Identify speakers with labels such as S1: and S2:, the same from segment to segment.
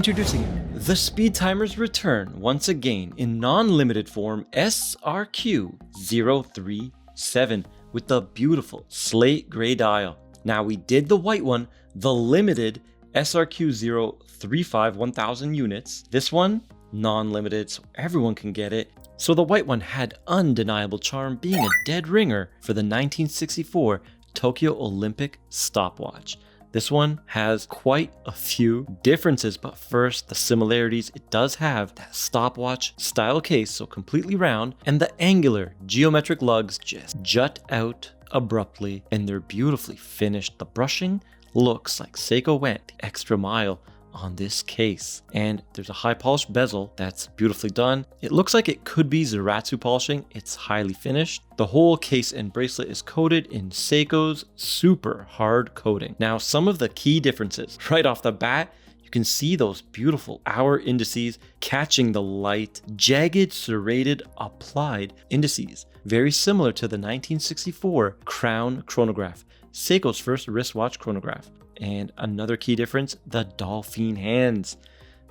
S1: Introducing the Speed Timer's return once again in non-limited form SRQ-037 with the beautiful slate gray dial. Now we did the white one, the limited SRQ-035 1000 units. This one, non-limited, so everyone can get it. So the white one had undeniable charm, being a dead ringer for the 1964 Tokyo Olympic stopwatch. This one has quite a few differences, but first, the similarities. It does have that stopwatch style case, so completely round, and the angular geometric lugs just jut out abruptly, and they're beautifully finished. The brushing looks like Seiko went the extra mile on this case, and there's a high polished bezel that's beautifully done. It looks like it could be Zaratsu polishing. It's highly finished. The whole case and bracelet is coated in Seiko's super hard coating. Now, some of the key differences right off the bat, you can see those beautiful hour indices catching the light, jagged serrated applied indices, very similar to the 1964 Crown chronograph, Seiko's first wristwatch chronograph. And another key difference, the dolphin hands.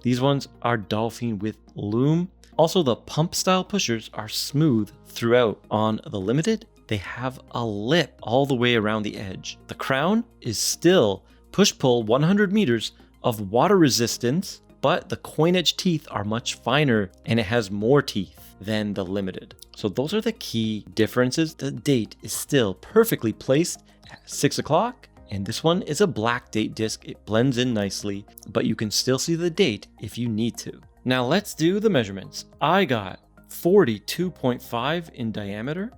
S1: These ones are dolphin with loom. Also, the pump style pushers are smooth throughout. On the limited, they have a lip all the way around the edge. The Crown is still push-pull 100 meters of water resistance, but the coin edge teeth are much finer and it has more teeth than the limited. So those are the key differences. The date is still perfectly placed at 6 o'clock. And this one is a black date disc. It blends in nicely, but you can still see the date if you need to. Now let's do the measurements. I got 42.5 in diameter,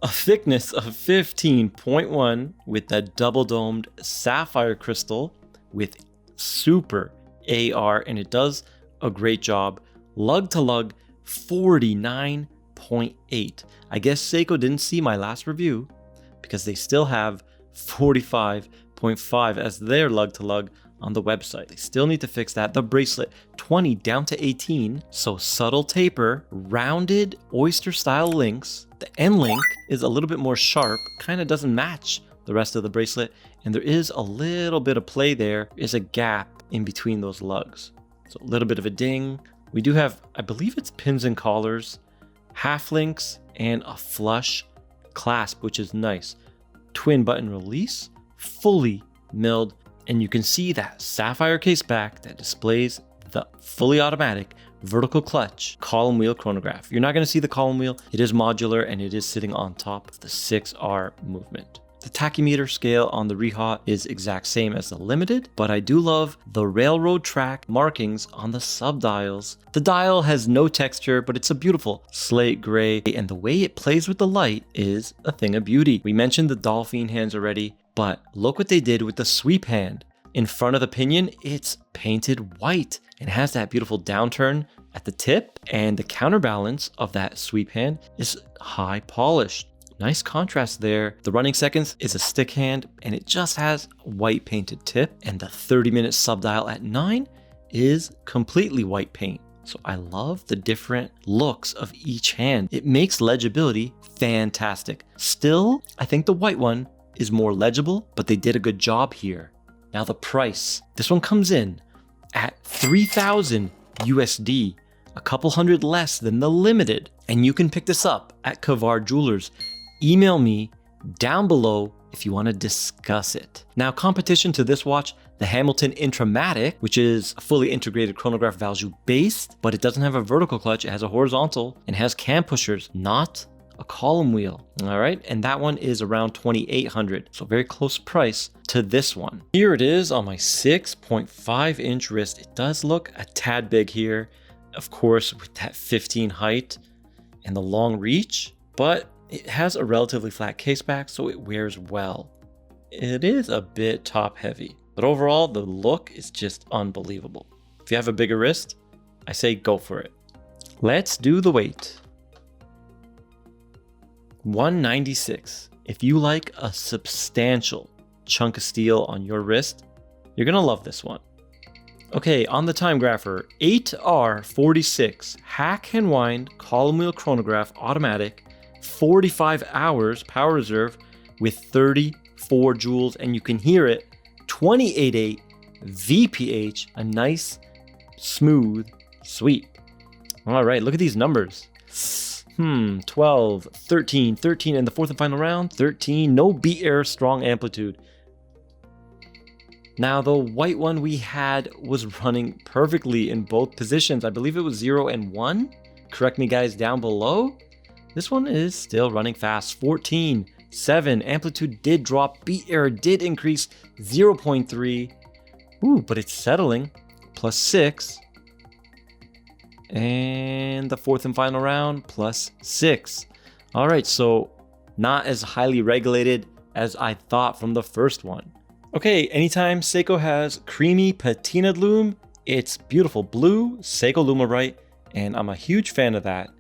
S1: a thickness of 15.1 with the double domed sapphire crystal with super AR, and it does a great job. Lug to lug, 49.8. I guess Seiko didn't see my last review because they still have 45.5 as their lug to lug on the website. They still need to fix that. The bracelet, 20 down to 18. So subtle taper, rounded oyster style links. The end link is a little bit more sharp, kind of doesn't match the rest of the bracelet. And there is a little bit of play there. There's a gap in between those lugs. So a little bit of a ding. We do have, I believe it's pins and collars, half links, and a flush clasp, which is nice. Twin button release, fully milled, and you can see that sapphire case back that displays the fully automatic vertical clutch column wheel chronograph. You're not going to see the column wheel. It is modular and it is sitting on top of the 6R movement. The tachymeter scale on the Riha is exact same as the limited, but I do love the railroad track markings on the subdials. The dial has no texture, but it's a beautiful slate gray, and the way it plays with the light is a thing of beauty. We mentioned the dolphin hands already, but look what they did with the sweep hand. In front of the pinion, it's painted white and has that beautiful downturn at the tip, and the counterbalance of that sweep hand is high polished. Nice contrast there. The running seconds is a stick hand and it just has a white painted tip, and the 30-minute subdial at 9 is completely white paint. So I love the different looks of each hand. It makes legibility fantastic. Still, I think the white one is more legible, but they did a good job here. Now the price. This one comes in at 3,000 USD, a couple hundred less than the limited. And you can pick this up at Kavar Jewelers. Email me down below if you want to discuss it. Now, competition to this watch, the Hamilton Intramatic, which is a fully integrated chronograph Valjoux based, but it doesn't have a vertical clutch. It has a horizontal and has cam pushers, not a column wheel. All right, and that one is around 2,800, so very close price to this one. Here it is on my 6.5 inch wrist. It does look a tad big here, of course, with that 15 height and the long reach, but it has a relatively flat case back, so it wears well. It is a bit top heavy, but overall the look is just unbelievable. If you have a bigger wrist, I say go for it. Let's do the weight. 196. If you like a substantial chunk of steel on your wrist, you're gonna love this one. Okay, on the time grapher, 8R46 hack and wind column wheel chronograph automatic, 45 hours power reserve with 34 joules, and you can hear it, 28.8 VPH, a nice smooth, sweet. All right, look at these numbers. 12, 13, 13 in the fourth and final round, 13, no beat error, strong amplitude. Now the white one we had was running perfectly in both positions. I believe it was 0 and 1. Correct me guys down below. This one is still running fast. 14, 7, amplitude did drop, beat error did increase, 0.3. Ooh, but it's settling, plus 6. And the fourth and final round, plus 6. All right, so not as highly regulated as I thought from the first one. Okay, anytime Seiko has creamy patinaed lume, it's beautiful blue Seiko Lumarite, and I'm a huge fan of that.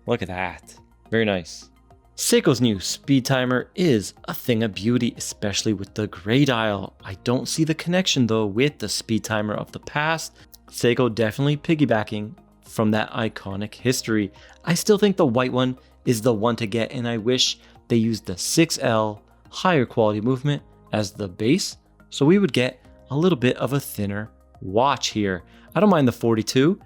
S1: Look at that, very nice. Seiko's new speed timer is a thing of beauty, especially with the gray dial. I don't see the connection though with the speed timer of the past. Seiko definitely piggybacking from that iconic history. I still think the white one is the one to get, and I wish they used the 6L higher quality movement as the base, so we would get a little bit of a thinner watch here. I don't mind the 42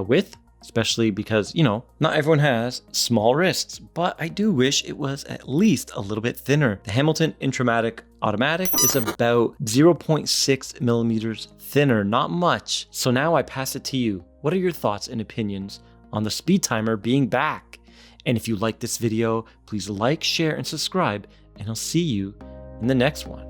S1: width, especially because, you know, not everyone has small wrists, but I do wish it was at least a little bit thinner. The Hamilton Intramatic Automatic is about 0.6 millimeters thinner, not much. So now I pass it to you. What are your thoughts and opinions on the speed timer being back? And if you like this video, please like, share, and subscribe, and I'll see you in the next one.